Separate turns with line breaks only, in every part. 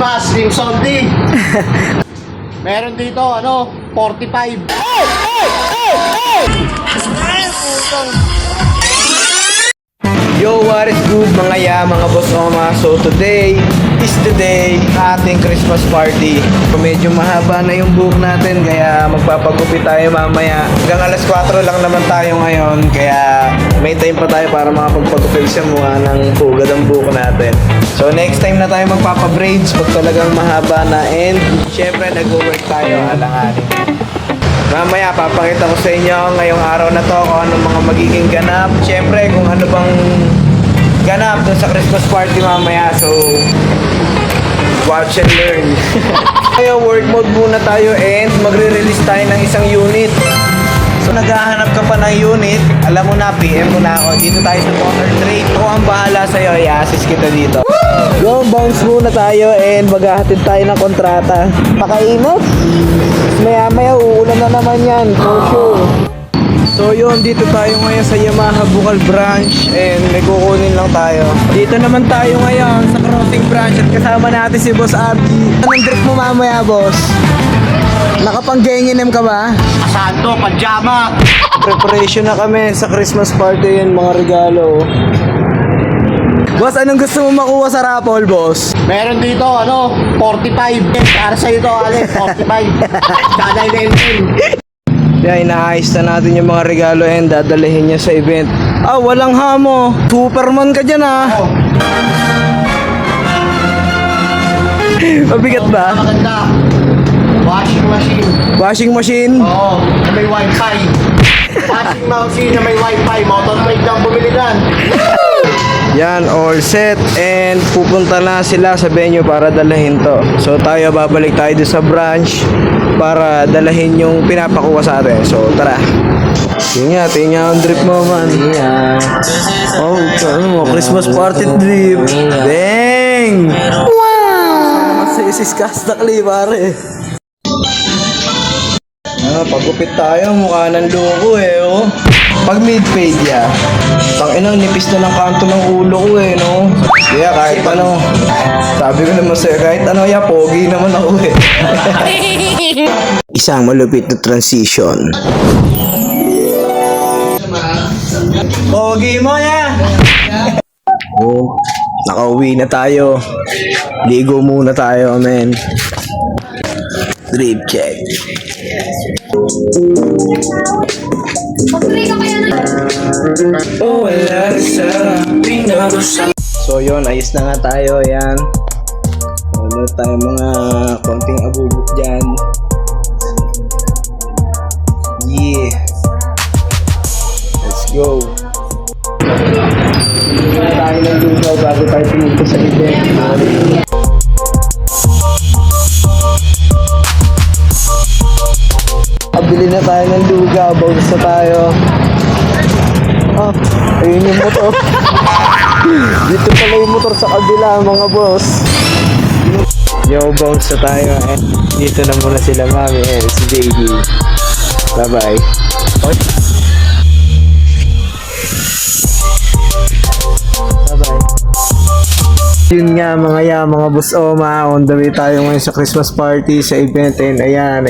Pass, yung soldi. Meron dito, 45.
Yo, what is good mga boss Oma? So today is the day ating Christmas party. Medyo mahaba na yung buhok natin kaya magpapagupit tayo mamaya. Hanggang alas 4 lang naman tayo ngayon kaya may time pa tayo para makapagpagupit sa mukha ng pugad ang buhok natin. So next time na tayo magpapabraids pag talagang mahaba na, and syempre nag-work tayo alang-aling. Mamaya papakita ko sa inyo ngayong araw na to kung anong mga magiging ganap. Siyempre kung ano bang ganap dun sa Christmas party mamaya. So watch and learn. Ngayon work mode muna tayo and magre-release tayo ng isang unit. So naghahanap ka pa ng unit, alam mo na, PM mo na ako. Dito tayo sa motor trade. Ako ang bahala sa'yo, i-assist kita dito. Go, bounce muna tayo and maghahatid tayo ng kontrata. Pakainit. Maya uulan na naman yan, for sure. So yun, dito tayo ngayon sa Yamaha Bukal branch and may kukunin lang tayo. Dito naman tayo ngayon sa crossing branch at kasama natin si Boss Abdi. Anong drip mo mamaya, boss? Nakapang-genginem ka ba?
Asando, pajama.
Preparation na kami sa Christmas party yan, mga regalo. Boss, anong gusto mo makuha sa raffle, boss?
Meron dito, 45. Para sa'yo to, Ale, 45. Sanay na yun.
Kaya inaayos na natin yung mga regalo and dadalhin niya sa event. Ah, walang hamo. Superman ka dyan, ah.
Oh.
Mabigat ba?
Maganda. Washing machine.
Washing machine?
Oo, na may wifi. Washing machine na may wifi. Motor trade lang bumili dan.
Yan, all set. And pupunta na sila sa venue para dalahin to. So tayo, babalik tayo doon sa branch para dalahin yung pinapakuha sa atin. So tara. Tingnan ang drip mo, man. Oh, ano mo, Christmas party drip. Dang! Wow! Masisis kastakli, pare. Pagupit tayo, mukha ng loko oh. Pag mid-fade ya, tangina, nipis na ng kanto ng ulo ko no. Kaya kahit ano, sabi ko naman sa'yo, kahit ano pogi naman ako Isang malupit na transition. Pogi mo ya! Oh, nakauwi na tayo. Ligo muna tayo, men. Drip check. So yun, ayos na nga tayo. Yan. Wala tayo mga konting abubot dyan. Yeah. Let's go. Wala tayo ng lugaw bago tayo pumunta sa event. Bili na tayo ng lugaw, bounce na tayo. Ah, ayun yung motor. Dito pala yung motor sa kabila, mga boss. Yo, bounce na tayo. Dito na muna sila, mami and si baby. Bye-bye. Okay. Bye-bye. Yun nga mga boss Oma, on the way tayo ngayon sa Christmas party, sa event, and ayan.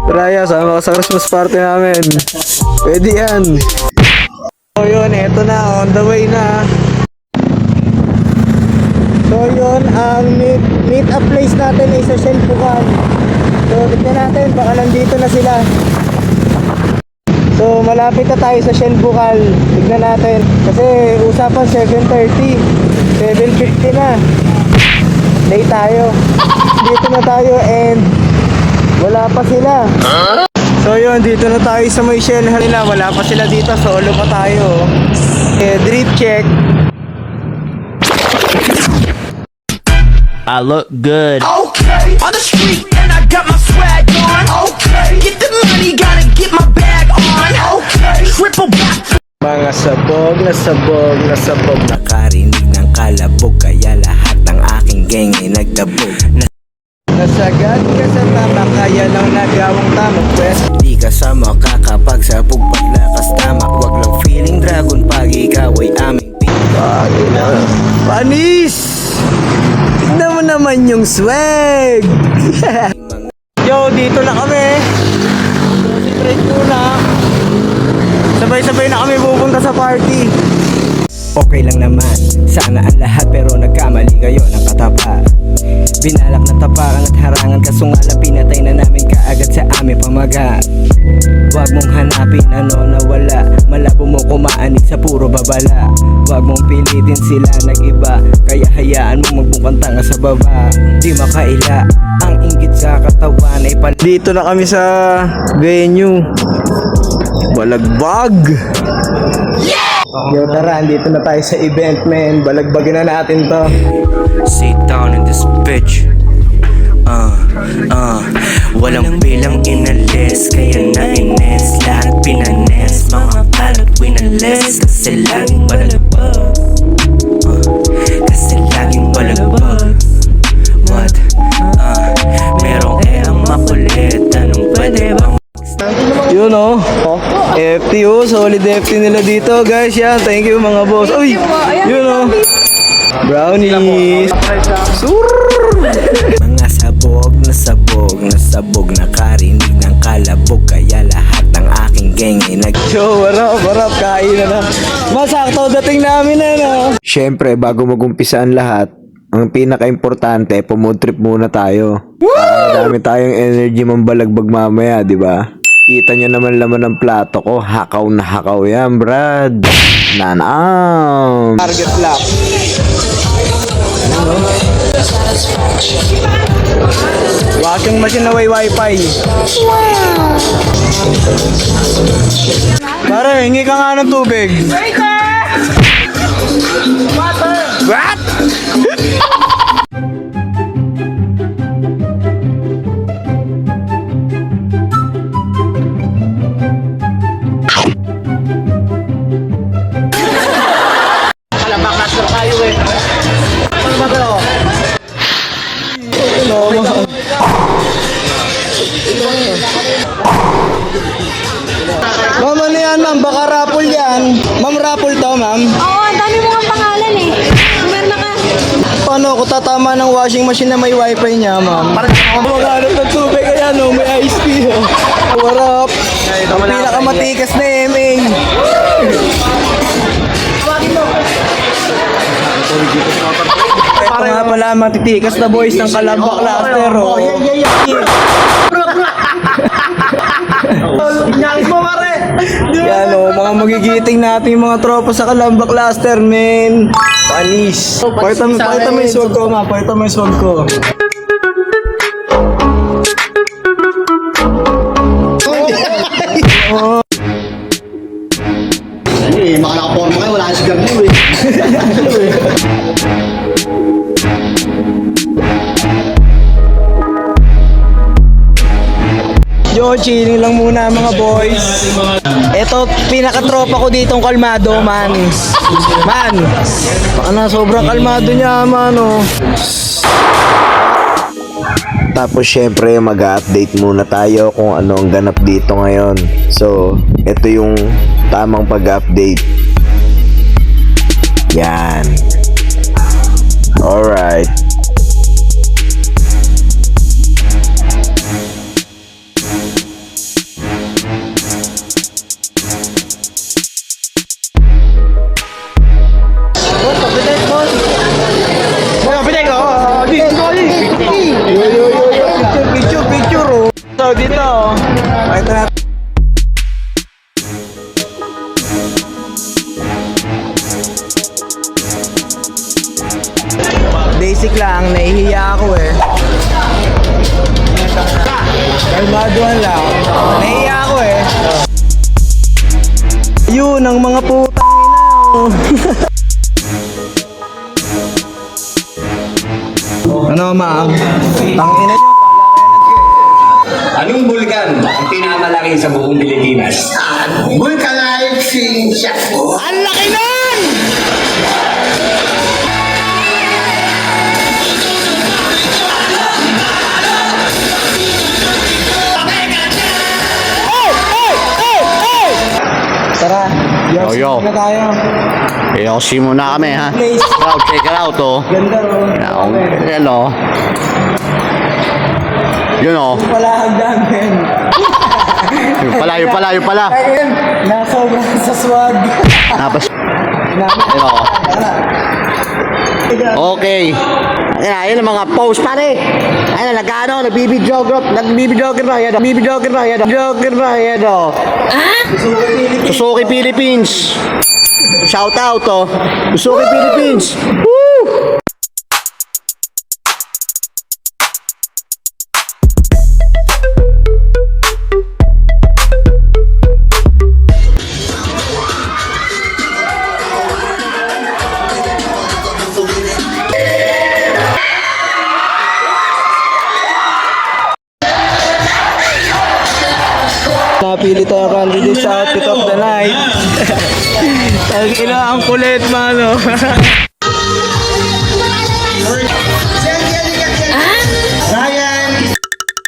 Raya, sama ka sa Christmas party namin. Pwede yan. So yun, eto na, on the way na. So yun, ang meet up place natin ay sa Shell Bukal. So tignan natin, baka nandito na sila. So malapit na tayo sa Shell Bukal. Tignan natin, kasi usapan 7:30, 7:50 na. Late tayo. Dito na tayo and wala pa sila. So yun, dito na tayo sa may Shell nila. Wala pa sila dito, solo pa tayo. Drip check.
I look good.
Okay, on the street and I got my swag on. Okay, get the money, gotta get my bag on. Okay, triple back.
Mga sabog na sabog na sabog.
Nakarinig ng kalabog, kaya lahat ng aking gang ay nagtabog.
Nasagad ka sa tama, kaya lang nagawang tamang pwes.
Di ka sa makakapagsabog, paglakas tamak. Wag lang feeling dragon pag ikaw ay aming pink.
Panis! Tignan mo naman yung swag! Yo, dito na kami. Concentrate muna. Sabay-sabay na kami pupunta sa party.
Okay lang naman, sana ang lahat pero nagkamali kayo ng katapat. Binalak na tapakan at harangan kaso nga lang pinatay na namin kaagad sa aming pamagat. Huwag mong hanapin ano na wala, malabo mo kumaanig sa puro babala. Huwag mong pilitin sila nag-iba, kaya hayaan mo magbukang tanga sa baba. Di makaila, ang inggit sa katawan ay
Dito na kami sa venue. Balagbag! Yo, tara, dito na tayo sa event, men. Balagbagin na natin to.
Sit down in this bitch. Walang bilang inalis, kaya nainis. Lahat pinanes, mga balot winalis. Kasi laging balagbag. Kasi laging balagbag. What? Merong ang makulit. Anong pwede bang
Yun oh. FT oh, solid FT nila dito, guys. Yan, thank you mga boss. Uy, yun oh. Brownies.
mga sabog na sabog na sabog, nakarinig ng kalabog, kaya lahat ng aking gang ay
Yo, warap, kain na na. Masakto dating namin na, no? Siyempre, bago magumpisa ang lahat, ang pinaka-importante, pumood trip muna tayo. Para madami tayong energy mambalagbag mamaya, di ba? Kita nyo naman laman ng plato ko, hakaw na hakaw yan, brad. Nanam. Target lock. Washing machine na may wifi. Pare, hingi ka nga ng tubig. What?
Kalabak master tayo eh. Ano ba ito?
Ma'am, ano yan, ma'am? Baka raffle yan. Ma'am, raffle to, ma'am.
Oo, ang dami mo ang pangalan eh. Kumenta ka.
Paano ko tatama ng washing machine na may wifi niya, ma'am? Parang maghanap ng tubig, kaya no, may iced tea. Oh. Warap. Ang pinakamatikas na MA. Ito nga pala, matitikas na boys ng Kalabak Cluster. Oh. Yan o, mga magigiting natin yung mga tropa sa Kalabak Cluster, men. Panis. Pakita mo yung swag ko, ma. Pakita mo yung swag ko.
Eh, makalakaporma kayo, wala kang sigar mo eh.
Yo, chilling lang muna mga boys. Ito, pinakatropa ko ditong kalmado, man. Man, baka na sobrang kalmado niya, man, oh. Tapos syempre mag-update muna tayo kung ano ang ganap dito ngayon. So, ito yung tamang pag-update. Yan. Alright. Picture, oh. So, dito, oh. Pakita natin. Basic lang, nahihiya ako eh. Kalmaduhan lang. Nahihiya ako eh. Yun, ang mga putang ina, oh. Ano, ma'am? Tangina nyo.
Anong bulkan ang pinakamalaki sa buong Pilipinas?
Vulcanizing shot.
Ang laki nun! Tara, yo.
Yo, yo.
Na tayo.
Yosi muna kami, ha?
Place.
Check it out, oh.
Ganda oh.
Yan, oh. Yun, oh.
Wala hagdan, men.
Yung pala.
Ayun, nasobra sa swag.
Tapos, yun, oh. Okay. Ayan ang mga post, pare. Ayan, nagbibidyoger na. Yan, oh. Suzuki Philippines. Shout out, oh. Suzuki Philippines. Woo!
Napili tayo candidate sa outfit of the night. Ang ina, ang kulit, mano.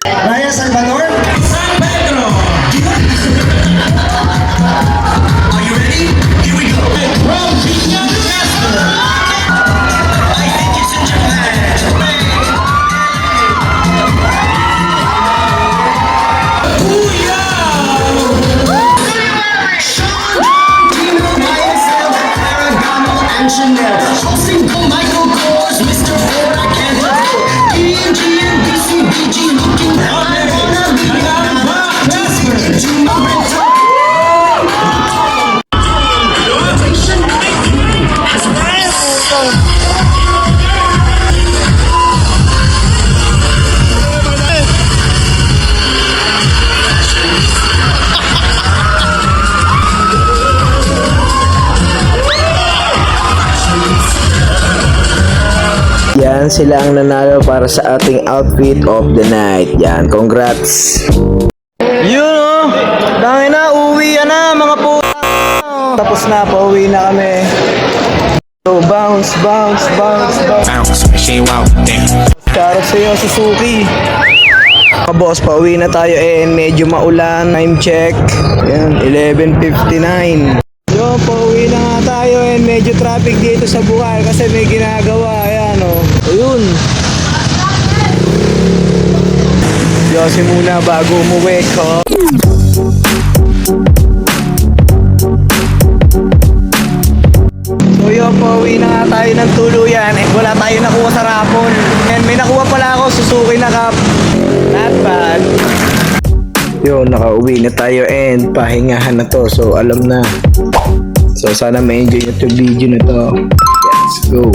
Ryan Salvador.
Michael Kors, Mr. Ford, I can't help it. E&G and BCBG looking hot. I wanna be to my rental.
Yan, sila ang nanalo para sa ating outfit of the night. Yan, congrats. Yun oh, dangin na, uwi na mga po. Tapos na, pauwi na kami. So, bounce.
Bounce, machine wow, damn.
Para sa'yo, Suzuki. Mga boss, pauwi na tayo and medyo maulan. Time check. Yan, 11:59. Yo, pauwi na nga tayo and medyo traffic dito sa Bukal kasi may ginagawa. Ayan o. Ayun. Yosi muna bago umuwi ko. So yun, pauwi na nga tayo ng tuluyan. Wala tayo nakuha sa raffle. And may nakuha pala ako, Suzuki na Cup. Not bad. Yun, nakauwi na tayo and pahingahan na to. So alam na. So sana ma-enjoy nyo itong video na to. Let's go.